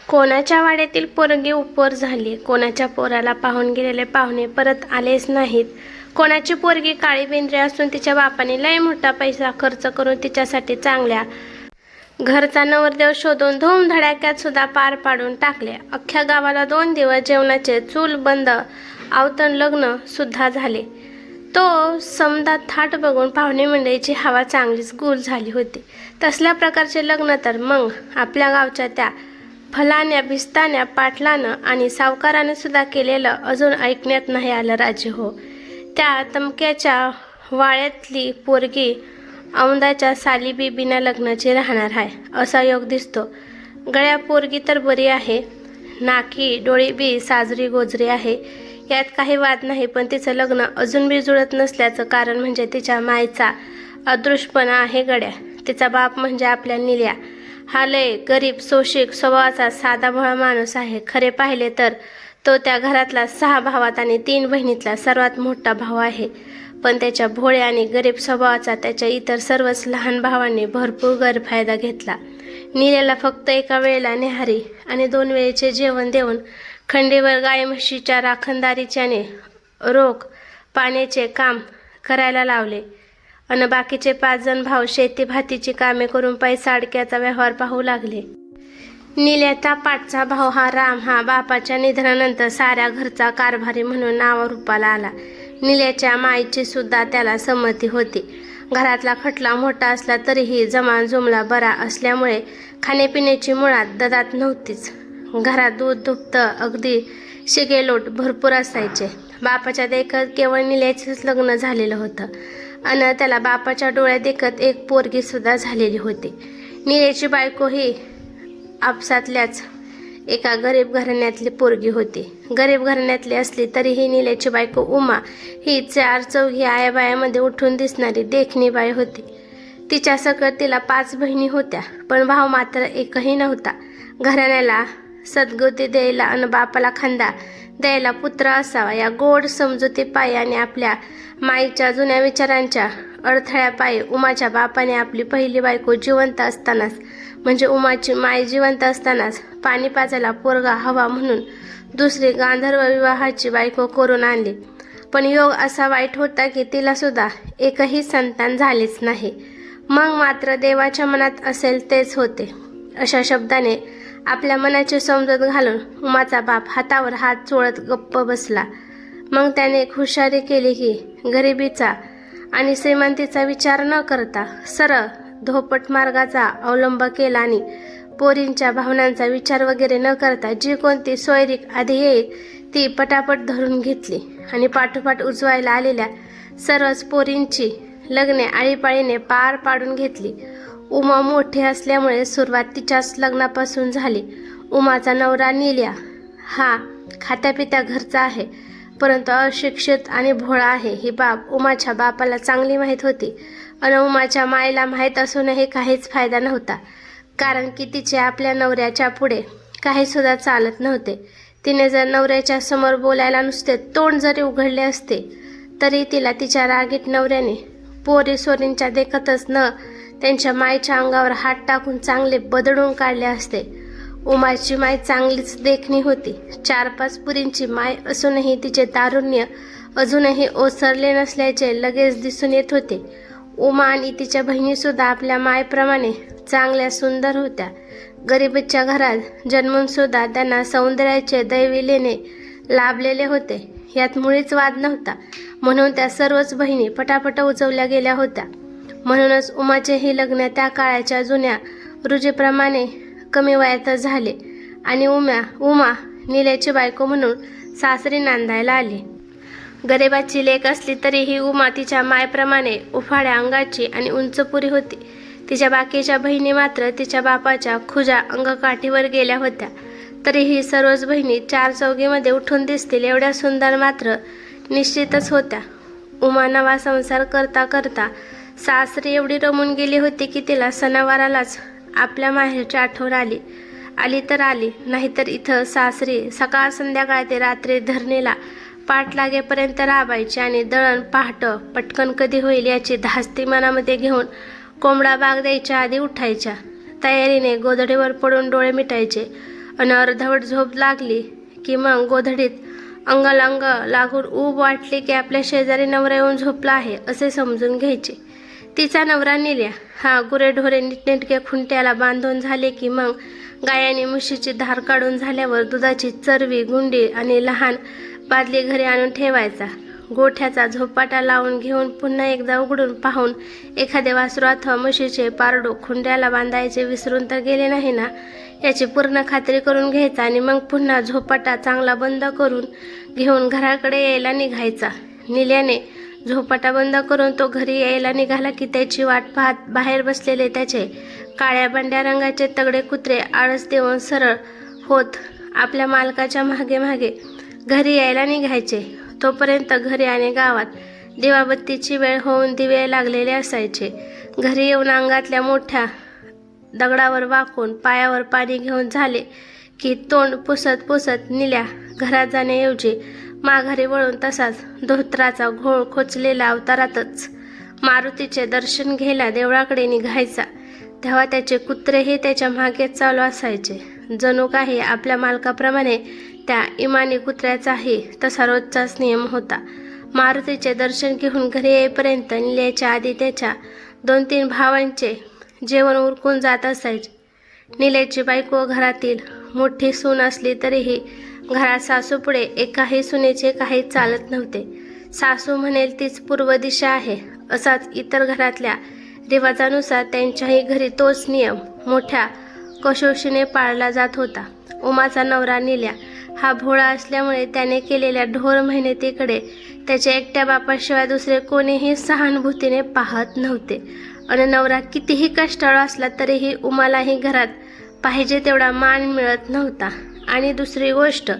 कोणाच्या वाड्यातील पोरगी उपर झाली, कोणाच्या पोराला पाहून गेलेले पाहुणे परत आलेच नाहीत, कोणाची पोरगी काळी बेंद्री असून तिच्या बापाने लय मोठा पैसा खर्च करून तिच्यासाठी चांगल्या घरचा नवरदेव शोधून धूमधडाक्यात सुद्धा पार पाडून टाकले. अख्ख्या गावाला 2 दिवस जेवणाचे चूल बंद, आवतण लग्न सुद्धा झाले. तो समदा थाट बघून पाहुणे मंडळीची हवा चांगलीच गुल झाली होती. तसल्या प्रकारचे लग्न तर मग आपल्या गावच्या त्या फलाण्या भिस्तान्या पाटलानं आणि सावकारानं सुद्धा केलेलं अजून ऐकण्यात नाही आलं राजे हो. त्या तमक्याच्या वाळ्यातली पोरगी औंदाच्या सालीबीबीना लग्नाची राहणार आहे असा योग दिसतो. गळ्या पोरगी तर बरी आहे, नाकी डोळी बी साजरी गोजरी आहे, यात काही वाद नाही. पण तिचं लग्न अजून बी जुळत नसल्याचं कारण म्हणजे तिच्या मायचा अदृश्यपणा आहे गड्या. तिचा बाप म्हणजे आपल्या निल्या हा लय गरीब शोषिक स्वभावाचा साधा भोळा माणूस आहे. खरे पाहिले तर तो त्या घरातला 6 भावात आणि 3 बहिणीतला सर्वात मोठा भाऊ आहे. पण त्याच्या भोळ्या आणि गरीब स्वभावाचा त्याच्या इतर सर्वच लहान भावांनी भरपूर गैरफायदा घेतला. नीलेला फक्त एका वेळेला नेहारी आणि 2 वेळेचे जेवण देऊन खंडीवर गाय म्हशीच्या राखणदारीच्याने रोख पाण्याचे काम करायला लावले आणि बाकीचे 5 जण भाव शेती भातीची कामे करून पैसा अडक्याचा व्यवहार पाहू लागले. निल्याचा पाठचा भाऊ हा राम हा बापाच्या निधनानंतर साऱ्या घरचा कारभारी म्हणून नावारूपाला आला. निल्याच्या माईची सुद्धा त्याला संमती होती. घरातला खटला मोठा असला तरीही जमा जुमला बरा असल्यामुळे खाण्यापिण्याची मुळात ददात नव्हतीच. घरात दूध दुभतं अगदी शिगेलोट भरपूर असायचे. बापाच्या देखत केवळ निल्याचेच लग्न झालेलं होतं आणि त्याला बापाच्या डोळ्यात देखत एक पोरगी सुद्धा झालेली होती. निल्याची बायको ही आपसातल्याच एका गरीब घराण्यातली पोरगी होती. गरीब घराण्यातली असली तरीही निल्याची बायको उमा ही 4 चौघी आयाबायामध्ये उठून दिसणारी देखणी बाई होती. तिच्या सकट तिला 5 बहिणी होत्या, पण भाव मात्र एकही नव्हता. घराण्याला सद्गती द्यायला आणि बापाला खांदा द्यायला पुत्र असावा या गोड समजुती पायी आणि आपल्या माईच्या जुन्या विचारांच्या अडथळ्यापायी उमाच्या बापाने आपली पहिली बायको जिवंत असतानाच म्हणजे उमाची माय जिवंत असतानाच पाणी पाजायला पोरगा हवा म्हणून दुसरी गांधर्व विवाहाची बायको करून आणली. पण योग असा वाईट होता की तिला सुद्धा एकही संतान झालेच नाही. मग मात्र देवाच्या मनात असेल तेच होते अशा शब्दाने आपल्या मनाची समजूत घालून उमाचा बाप हातावर हात चोळत गप्प बसला. मग त्याने हुशारी केली की गरिबीचा आणि श्रीमंतीचा विचार न करता सरळ धोपट मार्गाचा अवलंब केला आणि पोरींच्या भावनांचा विचार वगैरे न करता जी कोणती सोयरीक आधी येईल ती पटापट धरून घेतली आणि पाठोपाठ उजवायला आलेल्या सर्वच पोरींची लग्ने आळीपाळीने पार पाडून घेतली. उमा मोठी असल्यामुळे सुरुवात तिच्याच लग्नापासून झाली. उमाचा नवरा निल्या हा खात्यापित्या घरचा आहे, परंतु अशिक्षित आणि भोळा आहे ही बाब उमाच्या बापाला चांगली माहीत होती. आणि उमाच्या मायला माहीत असूनही काहीच फायदा नव्हता, कारण की तिचे आपल्या नवऱ्याच्या पुढे काही सुद्धा चालत नव्हते. तिने जर नवऱ्याच्या समोर बोलायला नुसते तोंड जरी उघडले असते तरी तिला तिच्या रागीट नवऱ्याने पोरी सोरींच्या देखतच न त्यांच्या मायच्या अंगावर हात टाकून चांगले बदडून काढले असते. उमाची माय चांगलीच देखणी होती. 4-5 पुरींची माय असूनही तिचे तारुण्य अजूनही ओसरले नसल्याचे लगेच दिसून येत होते. उमा आणि तिच्या बहिणीसुद्धा आपल्या मायप्रमाणे चांगल्या सुंदर होत्या. गरिबीच्या घरात जन्मून सुद्धा त्यांना सौंदर्याचे दैवी लेणे लाभलेले होते, यात मुळीच वाद नव्हता. म्हणून त्या सर्वच बहिणी पटापट उजवल्या गेल्या होत्या. म्हणूनच उमाचे हे लग्न त्या काळाच्या जुन्या रुढीप्रमाणे कमी वयातच झाले आणि उमा निल्याची बायको म्हणून सासरी नांदायला आली. गरिबाची लेक असली तरीही उमा तिच्या मायप्रमाणे उफाड्या अंगाची आणि उंचपुरी होती. तिच्या बाकीच्या बहिणी मात्र तिच्या बापाच्या खुजा अंगकाठीवर गेल्या होत्या. तरीही सर्वच बहिणी 4 चौघीमध्ये उठून दिसतील एवढ्या सुंदर मात्र निश्चितच होत्या. उमा नवा संसार करता करता सासरी एवढी रमून गेली होती की तिला सणावारालाच आपल्या माहेरची आठवण आली तर आली, नाहीतर इथं सासरी सकाळ संध्याकाळ ते रात्री धरणीला पाठ लागेपर्यंत राबायची आणि दळण पहाटं पटकन कधी होईल याची धास्ती मनामध्ये घेऊन कोंबडा बाग द्यायच्या आधी उठायच्या. तयारीने गोधडीवर पडून डोळे मिटायचे आणि अर्धवट झोप लागली की मग गोधडीत अंगाला अंग लागून ऊब वाटली की आपल्या शेजारी नवरा येऊन झोपला आहे असे समजून घ्यायचे. तिचा नवरा निल्या हा गुरेढोरे नीटनेटके खुंट्याला बांधून झाले की मग गायाने म्हशीची धार काढून झाल्यावर दुधाची चरवी गुंडी आणि लहान बादली घरी आणून ठेवायचा. गोठ्याचा झोपाटा लावून घेऊन पुन्हा एकदा उघडून पाहून एखादे वासरू अथवा म्हशीचे पारडो खुंड्याला बांधायचे विसरून तर गेले नाही ना याची पूर्ण खात्री करून घ्यायचा आणि मग पुन्हा झोपाटा चांगला बंद करून घेऊन घराकडे यायला निघायचा. निल्याने झोपाटा बंद करून तो घरी यायला निघाला की त्याची वाट पाहत बाहेर बसलेले त्याचे काळ्या बंड्या रंगाचे तगडे कुत्रे आळस देऊन सरळ होत आपल्या मालकाच्या मागे मागे घरी यायला निघायचे. तोपर्यंत घरी आणि गावात दिवाबत्तीची वेळ होऊन दिवे लागलेले असायचे. घरी येऊन अंगातल्या मोठ्या दगडावर वाकून पायावर पाणी घेऊन झाले की तोंड पुसत पुसत निल्या घरात जाण्याऐवजी माघारी वळून तसाच धोत्राचा घोळ खोचलेला अवतारातच मारुतीचे दर्शन घ्यायला देवळाकडे निघायचा. तेव्हा त्याचे कुत्रेही त्याच्या मागेच चालू असायचे. जणू काही आपल्या मालकाप्रमाणे त्या इमानी कुत्र्याचाही तसा रोजचाच नियम होता. मारुतीचे दर्शन घेऊन घरी येईपर्यंत निल्याच्या आधी त्याच्या 2-3 भावांचे जेवण उरकून जात असायचे. निल्याची बायको घरातील मोठी सून असली तरीही घरात सासूपुढे एकाही सुनेचे काही चालत नव्हते. सासू म्हणेल तीच पूर्व दिशा आहे असाच इतर घरातल्या रिवाजानुसार त्यांच्याही घरी तोच नियम मोठ्या कसोशीने पाळला जात होता. उमाचा नवरा निल्या हा भोळा असल्यामुळे त्याने केलेल्या ढोर मेहनतीकडे त्याच्या एकट्या बापाशिवाय दुसरे कोणीही सहानुभूतीने पाहत नव्हते. आणि नवरा कितीही कष्टाळू असला तरीही उमालाही घरात पाहिजे तेवढा मान मिळत नव्हता. आणि दुसरी गोष्ट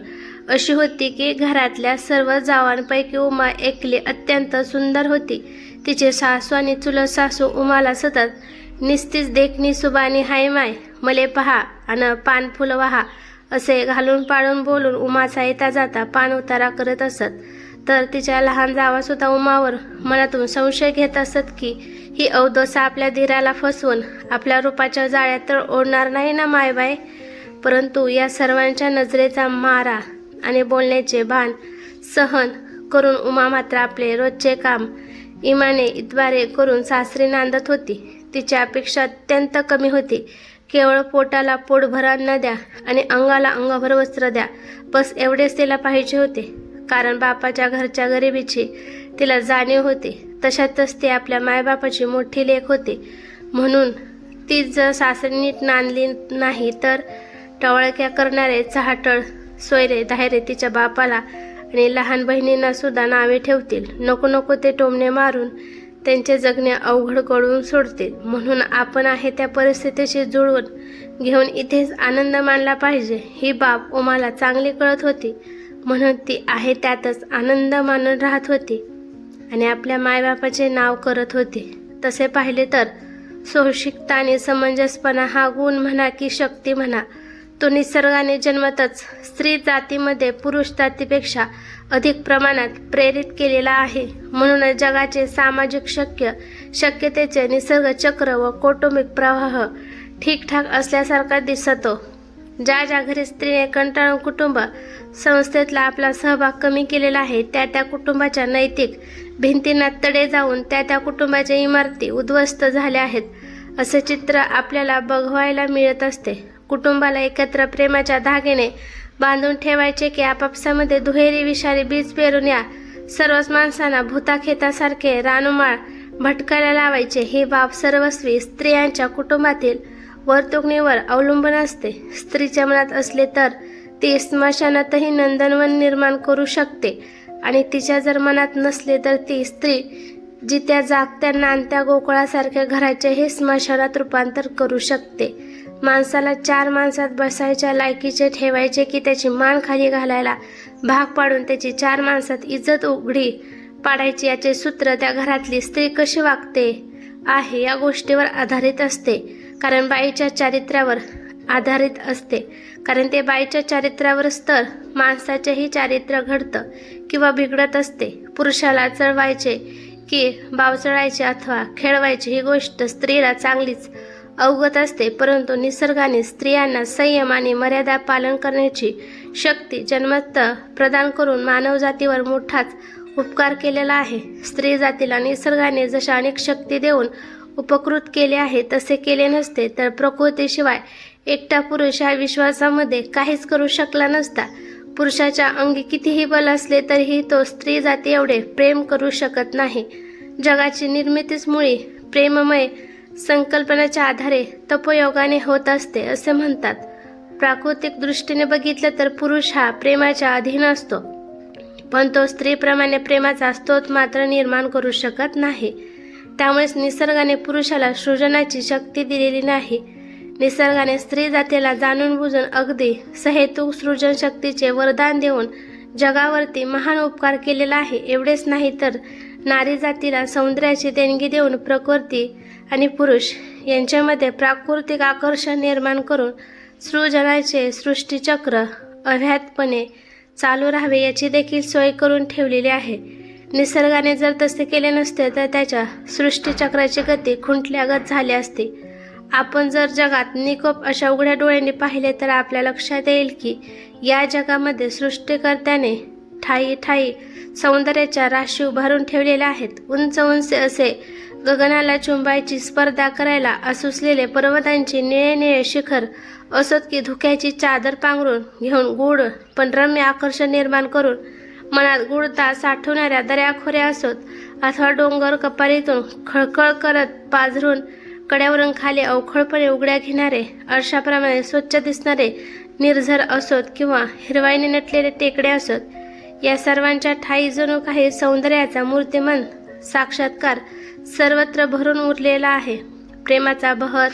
अशी होती की घरातल्या सर्व जावांपैकी उमा एकली अत्यंत सुंदर होती. तिचे सासू आणि चुलत सासू उमाला सतत निस्तीच देखणी सुबानी हाय माय मले पहा आणि पान फुलं वाहा असे घालून पाळून बोलून उमाचा येता जाता पान उतारा करत असत. तर तिच्या लहान जावासुद्धा उमावर मनातून संशय घेत असत की ही अवदसा आपल्या धीराला फसवून आपल्या रूपाच्या जाळ्यात तर ओढणार नाही ना मायबाय. परंतु या सर्वांच्या नजरेचा मारा आणि बोलण्याचे बाण सहन करून उमा मात्र आपले रोजचे काम इमाने इतबारे करून सासरी नांदत होती. तिची अपेक्षा अत्यंत कमी होती. केवळ पोटाला पोटभर अन्न द्या आणि अंगाला अंगभर वस्त्र द्या बस एवढेच तिला पाहिजे होते. कारण बापाच्या घरच्या गरिबीची तिला जाणीव होती. तशातच ती आपल्या मायबापाची मोठी लेक होती. म्हणून ती जर सासरी नीट नांदली नाही तर टवळक्या करणारे चहाटळ सोयरे धायरे तिच्या बापाला आणि लहान बहिणींना सुद्धा नावे ठेवतील. नको नको ते टोमणे मारून त्यांचे जगणे अवघड करून सोडतील. म्हणून आपण आहे त्या परिस्थितीशी जुळवून घेऊन इथेच आनंद मानला पाहिजे ही बाब उमाला चांगली कळत होती. म्हणून ती आहे त्यातच आनंद मानून राहत होती आणि आपल्या मायबापाचे नाव करत होती. तसे पाहिले तर सोशिकता आणि समंजसपणा हा गुण म्हणा की शक्ती म्हणा तो निसर्गाने जन्मतच स्त्री जातीमध्ये पुरुष जातीपेक्षा अधिक प्रमाणात प्रेरित केलेला आहे. म्हणूनच जगाचे सामाजिक शक्यतेचे निसर्ग चक्र व कौटुंबिक प्रवाह ठीकठाक असल्यासारखा दिसतो. ज्या ज्या घरी स्त्रीने कंटाळून कुटुंब संस्थेतला आपला सहभाग कमी केलेला आहे त्या त्या कुटुंबाच्या नैतिक भिंतींना तडे जाऊन त्या त्या कुटुंबाच्या इमारती उद्ध्वस्त झाल्या आहेत असे चित्र आपल्याला बघवायला मिळत असते. कुटुंबाला एकत्र प्रेमाच्या धाग्याने बांधून ठेवायचे की आपापसामध्ये दुहेरी विषारी बीज पेरून या सर्वच माणसांना भूताखेतासारखे रानुमाळ भटकायला लावायचे ही बाब सर्वस्वी स्त्रियांच्या कुटुंबातील वर्तुणीवर अवलंबून असते. स्त्रीच्या मनात असले तर ती स्मशानातही नंदनवन निर्माण करू शकते आणि तिच्या जर मनात नसले तर ती स्त्री जित्या जागत्या नांदत्या गोकुळासारख्या घराचेही स्मशानात रूपांतर करू शकते. माणसाला 4 माणसात बसायच्या लायकीचे ठेवायचे की त्याची मान खाली घालायला भाग पाडून त्याची 4 माणसात इज्जत उघडी पाडायची याचे सूत्र त्या घरातली स्त्री कशी वागते आहे या गोष्टीवर आधारित असते. कारण बाईच्या चारित्र्यावर आधारित असते. कारण ते बाईच्या चारित्र्यावरच तर माणसाचेही चारित्र्य घडतं किंवा बिघडत असते. पुरुषाला चढवायचे की बावचळायचे अथवा खेळवायचे ही गोष्ट स्त्रीला चांगलीच अवगत असते, परंतु निसर्गाने स्त्रियांना संयम आणि मर्यादा पालन करण्याची शक्ती जन्मतः प्रदान करून मानवजातीवर मोठाच उपकार केलेला आहे. स्त्री जातीला निसर्गाने जशा अनेक शक्ती देऊन उपकृत केले आहे तसे केले नसते तर प्रकृतीशिवाय एकटा पुरुष या विश्वासामध्ये काहीच करू शकला नसता. पुरुषाच्या अंगी कितीही बल असले तरीही तो स्त्री जाती एवढे प्रेम करू शकत नाही. जगाची निर्मितीच मुळी प्रेममय संकल्पनाच्या आधारे तपोयोगाने होत असते असे म्हणतात. प्राकृतिक दृष्टीने बघितलं तर पुरुष हा प्रेमाच्या अधीन असतो, पण तो स्त्रीप्रमाणे प्रेमाचा स्तोत्र मात्र निर्माण करू शकत नाही. त्यामुळेच निसर्गाने पुरुषाला सृजनाची शक्ती दिलेली नाही. निसर्गाने स्त्री जातीला जाणून बुजून अगदी सहेतुक सृजन शक्तीचे वरदान देऊन जगावरती महान उपकार केलेला आहे. एवढेच नाही तर नारी जातीला सौंदर्याची देणगी देऊन प्रकृती आणि पुरुष यांच्यामध्ये प्राकृतिक आकर्षण निर्माण करून सृजनाचे सृष्टीचक्र अव्याहतपणे चालू राहावे याची देखील सोय करून ठेवलेली आहे. निसर्गाने जर तसे केले नसते तर त्याच्या सृष्टीचक्राची गती खुंटल्यागत झाली असती. आपण जर जगात निकोप अशा उघड्या डोळ्यांनी पाहिले तर आपल्या लक्षात येईल की या जगामध्ये सृष्टीकर्त्याने ठायी ठायी सौंदर्याच्या राशी उभारून ठेवलेल्या आहेत. उंच उंच असे गगनाला चुंबायची स्पर्धा करायला असुसलेले पर्वतांची निळे निळे शिखर असोत की धुक्याची चादर पांघरून घेऊन गूढ पण रम्य आकर्षण निर्माण करून मनात गूढता साठवणाऱ्या दऱ्याखोऱ्या असोत अथवा डोंगर कपारीतून खळखळ करत पाझरून कड्यावरून खाली अवखळपणे उघड्या घेणारे आरशाप्रमाणे स्वच्छ दिसणारे निर्झर असोत किंवा हिरवाईने नटलेले टेकडे असोत, या सर्वांच्या ठायी जणू काही सौंदर्याचा मूर्तिमंत साक्षात्कार सर्वत्र भरून उरलेला आहे. प्रेमाचा बहर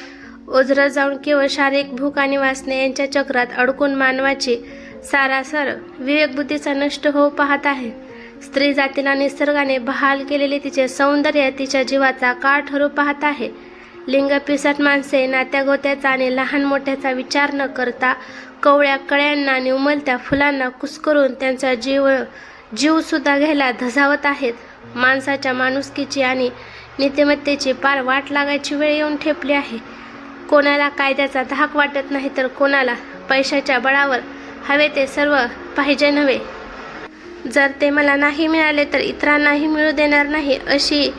ओझरत जाऊन केवळ शारीरिक भूक आणि वासने यांच्या चक्रात अडकून मानवाची सारासार विवेकबुद्धीचा नष्ट होऊ पाहत आहे. स्त्री जातीला निसर्गाने बहाल केलेले तिचे सौंदर्य तिच्या जीवाचा काळ ठरू पाहत आहे. लिंगपिसट माणसे नात्यागोत्याचा आणि लहान मोठ्याचा विचार न करता कवळ्या कळ्यांना आणि उमलत्या फुलांना कुस्करून त्यांचा जीव सुद्धा घ्यायला धजावत आहेत. माणसाच्या माणुसकीची आणि नीतिमत्तेची पार वाट लागायची वेळ येऊन ठेपली आहे. कोणाला कायद्याचा धाक वाटत नाही तर कोणाला पैशाच्या बळावर हवे ते सर्व पाहिजे नव्हे. जर ते मला नाही मिळाले तर इतरांनाही मिळू देणार नाही अशी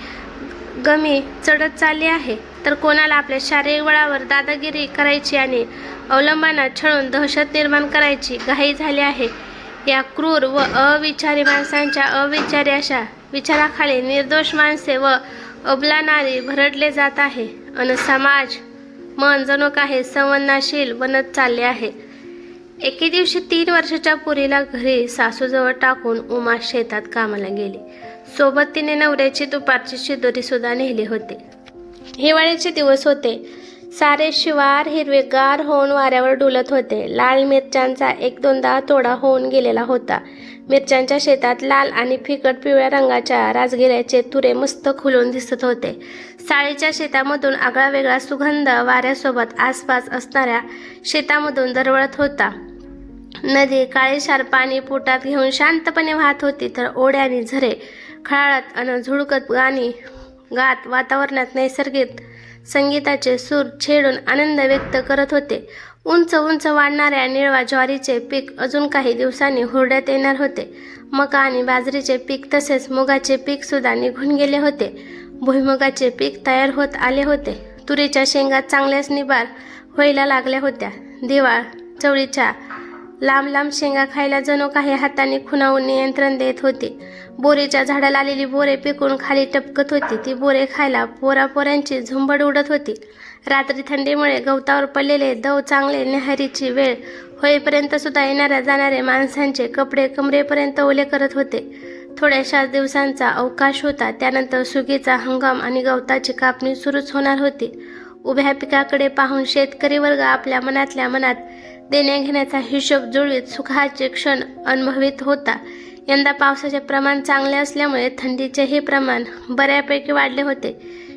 गमी चढत चालली आहे. तर कोणाला आपल्या शारीरिक बळावर दादागिरी करायची आणि अवलंबांना छळून दहशत निर्माण करायची घाई झाली आहे. या क्रूर व अविचारी माणसांच्या अविचारी अशा विचाराखाली निर्दोष माणसे व अबला नारी भरडले जात आहे आणि समाज मन जणू काही संवेदनशील बनत चालले आहे. एके दिवशी 3 वर्षाच्या पुरीला घरी सासूजवळ टाकून उमा शेतात कामाला गेली. सोबत तिने नवऱ्याची दुपारची शिदोरी सुद्धा नेली होती. हिवाळ्याचे दिवस होते. सारे शिवार हिरवेगार होऊन वाऱ्यावर डुलत होते. लाल मिरच्यांचा 1-2दा तोडा होऊन गेलेला होता. मिरच्यांच्या शेतात लाल आणि फिकट पिवळ्या रंगाच्या राजगिऱ्याचे तुरे मस्त खुलून दिसत होते. साळीच्या शेतामधून आगळा वेगळा सुगंध वाऱ्यासोबत आसपास असणाऱ्या शेतामधून दरवळत होता. नदी काळेशार पाणी पोटात घेऊन शांतपणे वाहत होती तर ओढे आणि झरे खळाळत आणि झुळकत गाणी गात वातावरणात नैसर्गिक संगीताचे सूर छेडून आनंद व्यक्त करत होते. उंच उंच वाढणाऱ्या निळवा ज्वारीचे पीक अजून काही दिवसांनी हुरड्यात येणार होते. मका आणि बाजरीचे पीक तसेच मुगाचे पीक सुद्धा निघून गेले होते. भुईमुगाचे पीक तयार होत आले होते. तुरीच्या शेंगा चांगल्याच निबार व्हायला लागल्या होत्या. दिवाळ चवळीच्या लांब लांब शेंगा खायला जणू काही हाताने खुणावून नियंत्रण देत होती. बोरीच्या झाडाला आलेली बोरे पिकून खाली टपकत होती. ती बोरे खायला पोरापोरांची झुंबड उडत होती. रात्री थंडीमुळे गवतावर पडलेले दव चांगले न्याहारीची वेळ होईपर्यंत सुद्धा येणाऱ्या जाणाऱ्या माणसांचे कपडे कमरेपर्यंत ओले करत होते. थोड्याशा दिवसांचा अवकाश होता. त्यानंतर सुगीचा हंगाम आणि गवताची कापणी सुरूच होणार होती. उभ्या पिकाकडे पाहून शेतकरी वर्ग आपल्या मनातल्या मनात देण्या घेण्याचा हिशोब जुळवीत सुखाचे क्षण अनुभवित होता. यंदा पावसाचे प्रमाण चांगले असल्यामुळे थंडीचेही प्रमाण बऱ्यापैकी वाढले होते.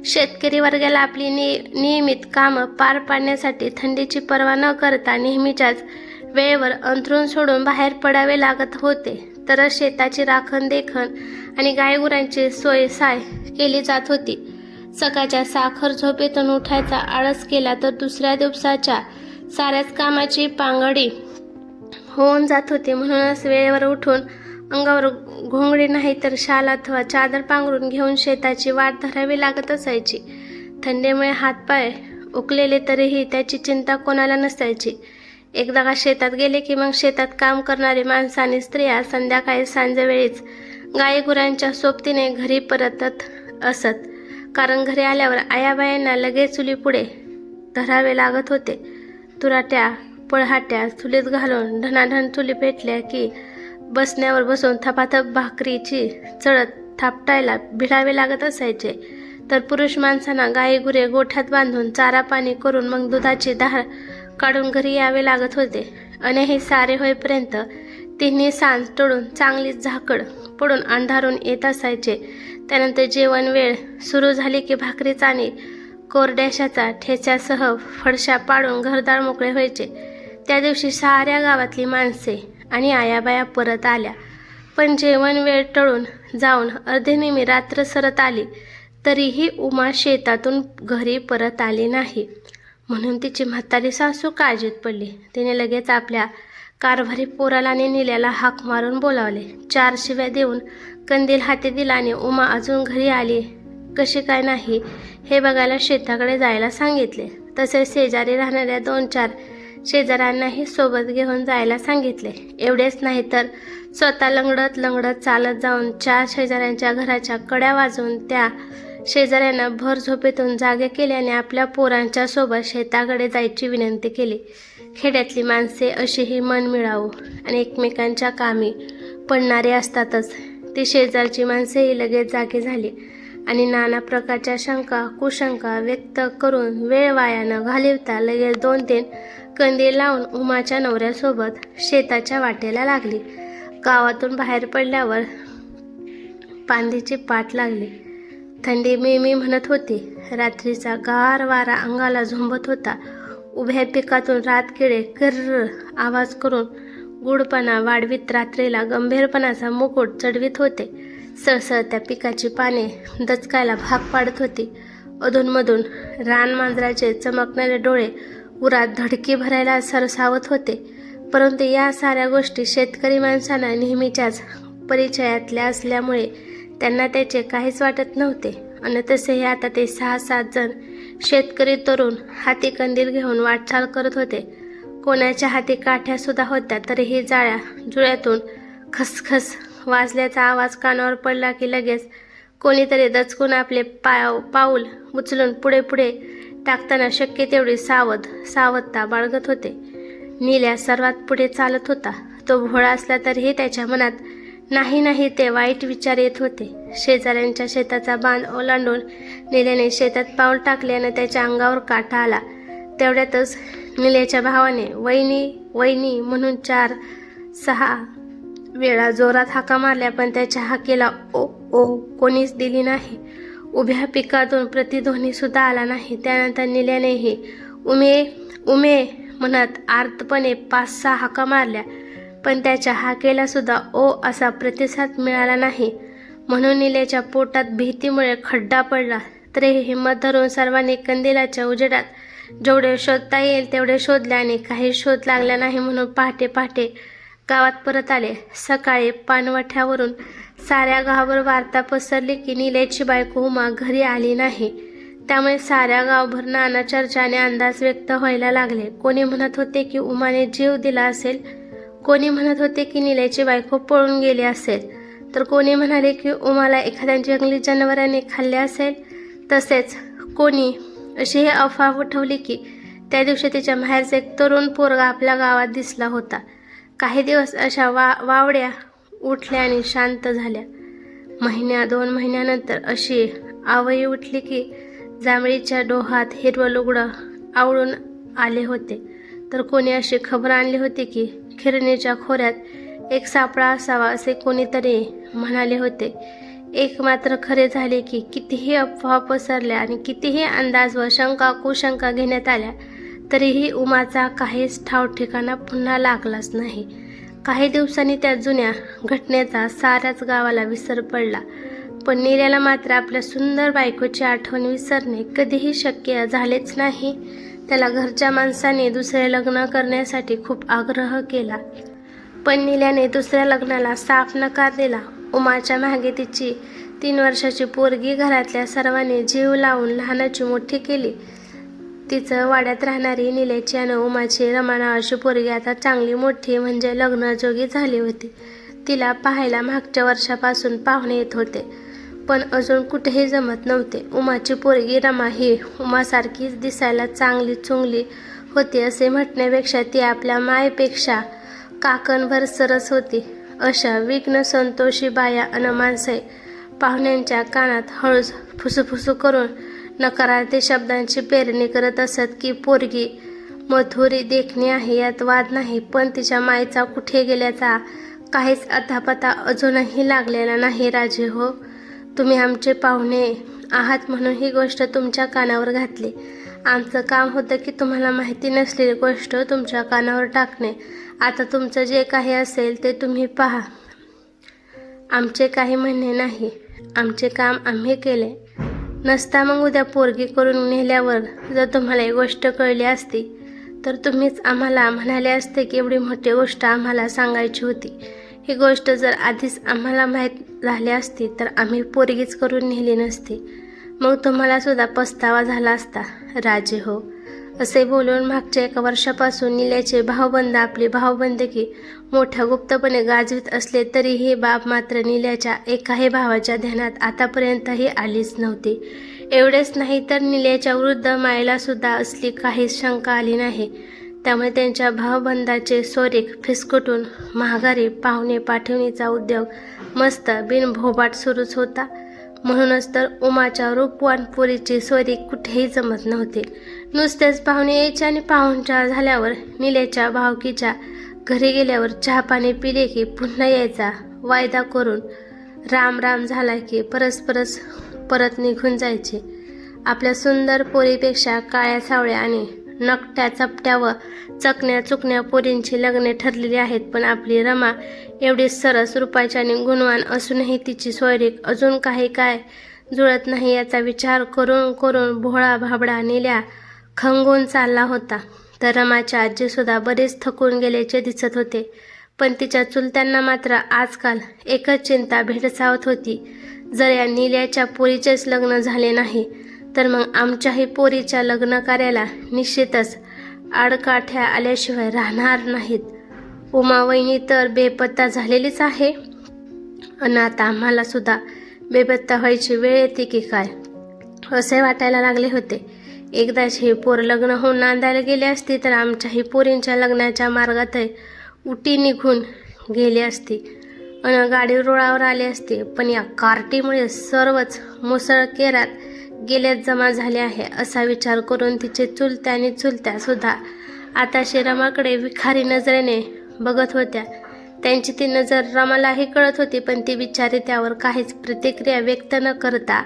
शेतकरी वर्गाला आपली नियमित कामं पार पाडण्यासाठी थंडीची पर्वा न करता नेहमीच्याच वेळेवर अंथरूण सोडून बाहेर पडावे लागत होते. तर शेताची राखण देखण आणि गायगुरांची सोय साय केली जात होती. सकाळच्या साखर झोपेतून उठायचा आळस केला तर दुसऱ्या दिवसाच्या साऱ्याच कामाची पांगडी होऊन जात होती. म्हणूनच वेळेवर उठून अंगावर घोंगडी नाही तर शाल अथवा चादर पांघरून घेऊन शेताची वाट धरावी लागत असायची. थंडीमुळे हातपाय उकलेले तरीही त्याची चिंता कोणाला नसायची. एकदा का शेतात गेले की मग शेतात काम करणारी माणसं आणि स्त्रिया संध्याकाळी सांजेवेळीच गायीगुरांच्या सोबतीने घरी परतत असत. कारण घरी आल्यावर आयाबायांना लगेच चुलीपुढे धरावे लागत होते. तुराट्या पळहाट्या चुलीत घालून धनाधन चुली पेटल्या की बसण्यावर बसून थपाथप भाकरीची चढत थापटायला भिडावे लागत असायचे. तर पुरुष माणसांना गाई गुरे गोठ्यात बांधून चारा पाणी करून मग दुधाची धार काढून घरी यावे लागत होते. आणि हे सारे होईपर्यंत तिन्ही सांज टळून चांगलीच झाकड पडून अंधारून येत असायचे. त्यानंतर जेवण वेळ सुरू झाली की भाकरीचा आणि कोरड्याशाचा ठेच्यासह फडशा पाडून घरदार मोकळे व्हायचे. त्या दिवशी साऱ्या गावातली माणसे आणि आयाबाया परत आल्या. पण जेवण वेळ टळून जाऊन अर्धनिमी रात्र सरत आली तरीही उमा शेतातून घरी परत आली नाही. म्हणून तिची म्हातारी सासू काळजीत पडली. तिने लगेच आपल्या कारभारी पोराला आणि निल्याला हाक मारून बोलावले. 4 शिव्या देऊन कंदील हाती दिला आणि उमा अजून घरी आली कशी काय नाही हे बघायला शेताकडे जायला सांगितले. तसेच शेजारी राहणाऱ्या 2-4 शेजाऱ्यांनाही सोबत घेऊन जायला सांगितले. एवढेच नाही तर स्वतः लंगडत चालत जाऊन 4 शेजाऱ्यांच्या घराच्या कड्या वाजवून त्या शेजाऱ्यांना भर झोपेतून जागे केल्याने आपल्या पोरांच्या सोबत शेताकडे जायची विनंती केली. खेड्यातली माणसे अशीही मन मिळावू आणि एकमेकांच्या कामी पडणारे असतातच. ती शेजारची माणसेही लगेच जागी झाली आणि नाना प्रकारच्या शंका कुशंका व्यक्त करून वेळ वाया न घालवता लगेच 2-3 कंदील लावून उमाच्या नवऱ्यासोबत शेताच्या वाटेला लागली. गावातून बाहेर पडल्यावर पांदीची पाठ लागली. थंडी मी म्हणत होती. रात्रीचा गार वारा अंगाला झोंबत होता. उभ्या पिकातून रातकिडे कर्र आवाज करून गुडपणा वाढवीत रात्रीला गंभीरपणाचा मुकुट चढवीत होते. सळसळत्या पिकाची पाने दचकायला भाग पाडत होती. अधूनमधून रानमांजराचे चमकणारे डोळे उरात धडकी भरायला सरसावत होते. परंतु या साऱ्या गोष्टी शेतकरी माणसांना नेहमीच्याच परिचयातल्या असल्यामुळे त्यांना त्याचे काहीच वाटत नव्हते. आणि तसेही आता ते 6-7 जण शेतकरी तरुण हाती कंदील घेऊन वाटचाल करत होते. कोणाच्या हाती काठ्या सुद्धा होत्या तरीही जाळ्या जुळ्यातून खसखस वाजल्याचा आवाज कानावर पडला की लगेच कोणीतरी दचकून आपले पाऊल उचलून पुढे टाकताना शक्य तेवढी सावधता बाळगत होते. निल्या सर्वात पुढे चालत होता. तो भोळा असला तरीही त्याच्या मनात नाही ते वाईट विचार येत होते. शेजाऱ्यांच्या शेताचा बांध ओलांडून निल्याने शेतात पाऊल टाकल्याने त्याच्या अंगावर काटा आला. तेवढ्यातच निल्याच्या भावाने वहिनी म्हणून 4-6 वेळा जोरात हाका मारल्या, पण त्याच्या हाकेला ओ कोणीच दिली नाही. उभ्या पिकातून प्रतिध्वनी सुद्धा आला नाही. त्यानंतर निल्यानेही उमे म्हणत आर्तपणे 5-6 हाका मारल्या, पण त्याच्या हाकेला सुद्धा ओ असा प्रतिसाद मिळाला नाही. म्हणून निल्याच्या पोटात भीतीमुळे खड्डा पडला. तरीही हिंमत धरून सर्वांनी कंदिलाच्या उजेडात जेवढे शोधता येईल तेवढे शोधले आणि काही शोध लागला नाही म्हणून पहाटे गावात परत आले. सकाळी पानवठ्यावरून साऱ्या गावावर वार्ता पसरली की निल्याची बायको उमा घरी आली नाही. त्यामुळे साऱ्या गावभर नाना चर्चा आणि अंदाज व्यक्त व्हायला लागले. कोणी म्हणत होते की उमाने जीव दिला असेल, कोणी म्हणत होते की निल्याची बायको पळून गेली असेल, तर कोणी म्हणाले की उमाला एखाद्या जंगली जनावरांनी खाल्ले असेल. तसेच कोणी अशी ही अफवा उठवली की त्या दिवशी तिच्या माहेरचा एक तरुण पोरगा आपल्या गावात दिसला होता. काही दिवस अशा वावड्या उठल्या आणि शांत झाल्या. 1-2 महिन्यानंतर अशी आवई उठली की जांभळीच्या डोहात हिरवं लुगडं आवळून आले होते. तर कोणी अशी खबर आणली होती की खिरणीच्या खोऱ्यात एक सापळा असावा असे कोणीतरी म्हणाले होते. एक मात्र खरे झाले की कितीही अफवा पसरल्या आणि कितीही अंदाज व शंका कुशंका घेण्यात आल्या तरीही उमाचा काहीच ठाव ठिकाणा पुन्हा लागलाच नाही. काही दिवसांनी त्या जुन्या घटनेचा साऱ्याच गावाला विसर पडला. पण नील्याला मात्र आपल्या सुंदर बायकोची आठवण विसरणे कधीही शक्य झालेच नाही. त्याला घरच्या माणसाने दुसरे लग्न करण्यासाठी खूप आग्रह केला, पण नील्याने दुसऱ्या लग्नाला साफ नकार दिला. उमाच्या मागे तिची 3 वर्षाची पोरगी घरातल्या सर्वांनी जीव लावून लहानाची मोठी केली. तिचं वाड्यात राहणारी नील्याची आणि उमाची रमा नावाची पोरगी आता चांगली मोठी म्हणजे लग्नजोगी झाली होती. तिला पाहायला मागच्या वर्षापासून पाहुणे येत होते, पण अजून कुठेही जमत नव्हते. उमाची पोरगी रमा ही उमासारखीच दिसायला चांगली चुंगली होती असे म्हटण्यापेक्षा ती आपल्या मायेपेक्षा काकणभर सरस होती. अशा विघ्न संतोषी बाया अन माणसे पाहुण्यांच्या कानात हळूच फुसूफुसू करून नकारार्थी शब्दांची पेरणी करत असत की पोरगी मथुरी देखणी आहे यात वाद नाही, पण तिच्या मायेचा कुठे गेल्याचा काहीच अतापता अजूनही लागलेला नाही. राजे हो, तुम्ही आमचे पाहुणे आहात म्हणून ही गोष्ट तुमच्या कानावर घातली. आमचं काम होतं की तुम्हाला माहिती नसलेली गोष्ट तुमच्या कानावर टाकणे. आता तुमचं जे काही असेल ते तुम्ही पहा. आमचे काही म्हणणे नाही. आमचे काम आम्ही केले. नसता मग उद्या पोरगी करून नेल्यावर जर तुम्हाला ही गोष्ट कळली असती तर तुम्हीच आम्हाला म्हणाले असते की एवढी मोठी गोष्ट आम्हाला सांगायची होती. ही गोष्ट जर आधीच आम्हाला माहीत झाली असती तर आम्ही पोरगीच करून नेली नसती. मग तुम्हाला सुद्धा पस्तावा झाला असता. राजे हो, असे बोलून मागच्या 1 वर्षापासून नील्याचे भाऊबंद आपली भाऊबंदकी मोठ्या गुप्तपणे गाजवीत असले तरीही बाब मात्र नील्याच्या एकाही भावाच्या ध्यानात आतापर्यंतही आलीच नव्हती. एवढेच नाही तर नील्याच्या वृद्ध मायेला सुद्धा असली काहीच शंका आली नाही. त्यामुळे त्यांच्या भावबंदाचे सोरीक फिसकटून महागारी पाहुणे पाठवणीचा उद्योग मस्त बिनभोबाट सुरूच होता. म्हणूनच तर उमाच्या रूपवान पोरीची सोरीक कुठेही जमत नव्हती. नुसतेच पाहुणे यायचे आणि पाहुणचार झाल्यावर नील्याच्या भावकीच्या घरी गेल्यावर चहा पाणी पिले की पुन्हा यायचा वायदा करून राम राम झाला की परत निघून जायचे. आपल्या सुंदर पोरीपेक्षा काळ्या सावळ्या आणि नकट्या चपट्या व चकण्या चुकण्या पोरींची लग्ने ठरलेली आहेत, पण आपली रमा एवढी सरस रूपाची आणि गुणवान असूनही तिची सोयरीक अजून काही काय जुळत नाही याचा विचार करून करून भोळा भाबडा नील्या खंगून चालला होता. तर रमाचे आजीसुद्धा बरेच थकून गेल्याचे दिसत होते, पण तिच्या चुलत्यांना मात्र आजकाल एकच चिंता भेडसावत होती. जर या नील्याच्या पोरीचेच लग्न झाले नाही तर मग आमच्याही पोरीच्या लग्न कार्याला निश्चितच आडकाठ्या आल्याशिवाय राहणार नाहीत. उमावहिनी तर बेपत्ता झालेलीच आहे आणि आता आम्हाला सुद्धा बेपत्ता व्हायची वेळ येते की काय असे वाटायला लागले होते. एकदाच हे पोर लग्न होऊन नांदायला गेले असती तर आमच्याही पोरींच्या लग्नाच्या मार्गात उटी निघून गेली असती आणि गाडी रुळावर आली असती, पण या कार्टीमुळे सर्वच मुसळकेरात गेल्यात जमा झाले आहे असा विचार करून तिचे चुलत्या आणि चुलत्या सुद्धा आता रमाकडे विखारी नजरेने बघत होत्या. त्यांची ती नजर रमालाही कळत होती, पण ती बिचारी त्यावर काहीच प्रतिक्रिया व्यक्त न करता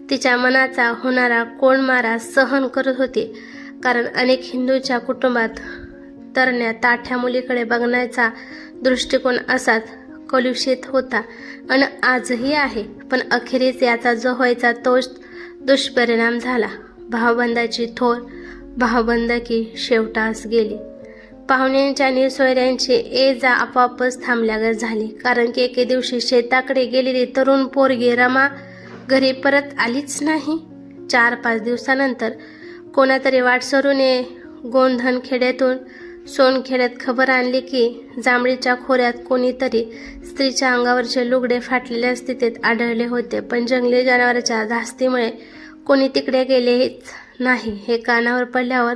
तिच्या मनाचा होणारा कोंडमारा सहन करत होती. कारण अनेक हिंदूच्या कुटुंबात तरण्या ताठ्या मुलीकडे बघण्याचा दृष्टिकोन असाच कलुषित होता आणि आजही आहे. पण अखेरीस याचा जो व्हायचा तोच दुष्परिणाम झाला. भावबंदाची थोर भावबंदकी शेवटास गेली. पाहुण्यांच्या आणि सोयऱ्यांची ये जा आपोआपच थांबल्यागत झाली, कारण की एके दिवशी शेताकडे गेलेली तरुण पोरगी रमा घरी परत आलीच नाही. 4-5 दिवसानंतर कोणातरी वाटसरूने गोंधन खेड्यातून सोनखेड्यात खबर आणली की जांभळीच्या खोऱ्यात कोणीतरी स्त्रीच्या अंगावरचे लुगडे फाटलेल्या स्थितीत आढळले होते, पण जंगली जनावरांच्या धास्तीमुळे कोणी तिकडे गेलेच नाही. हे कानावर पडल्यावर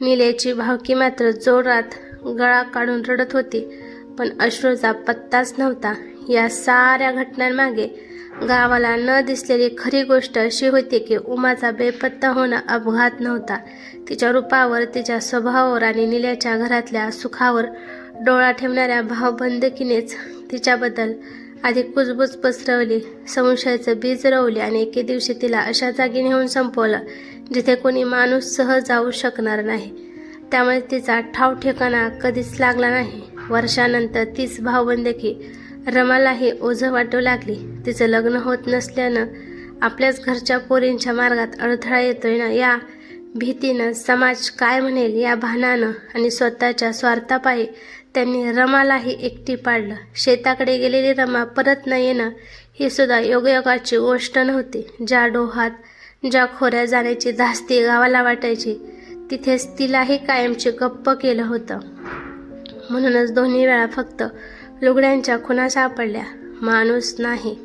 नील्याची भावकी मात्र जोरात गळा काढून रडत होती, पण अश्रूचा पत्ताच नव्हता. या साऱ्या घटनांमागे गावाला न दिसलेली खरी गोष्ट अशी होती की उमाचा बेपत्ता होणं अपघात नव्हता. तिच्या रूपावर, तिच्या स्वभावावर आणि नील्याच्या घरातल्या सुखावर डोळा ठेवणाऱ्या भावबंदकीनेच तिच्याबद्दल आधी कुजबूज पसरवली, संशयाचं बीज रवली आणि एके दिवशी तिला अशा जागी नेऊन संपवलं जिथे कोणी माणूस सहज जाऊ शकणार नाही. त्यामुळे तिचा ठाव ठिकाणा कधीच लागला नाही. वर्षानंतर तीच भावबंदकी रमालाही ओझं वाटू लागली. तिचं लग्न होत नसल्यानं आपल्याच घरच्या पोरींच्या मार्गात अडथळा येतोय ना, या भीतीनं, समाज काय म्हणेल या भानानं आणि स्वतःच्या स्वार्थापायी त्यांनी रमालाही एकटी पाडलं. शेताकडे गेलेली रमा परत न येणं ही सुद्धा योगायोगाची गोष्ट नव्हती. ज्या डोहात, ज्या खोऱ्या जाण्याची धास्ती गावाला वाटायची, तिथेच तिलाही कायमची गप्प केलं होतं. म्हणूनच दोन्ही वेळा फक्त लुगड्यांच्या खुणा सापडल्या. माणूस नाही,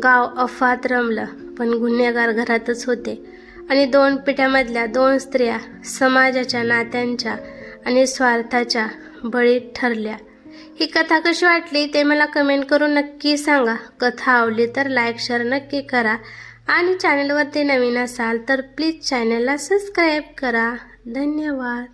गाव अफात रमलं, पण गुन्हेगार घरातच होते. आणि 2 पिढ्यामधल्या 2 स्त्रिया समाजाच्या नात्यांच्या आणि स्वार्थाच्या बळी ठरल्या. ही कथा कशी वाटली ते मला कमेंट करून नक्की सांगा. कथा आवडली तर लाईक शेअर नक्की करा आणि चॅनलवरती नवीन असाल तर प्लीज चॅनलला सबस्क्राईब करा. धन्यवाद.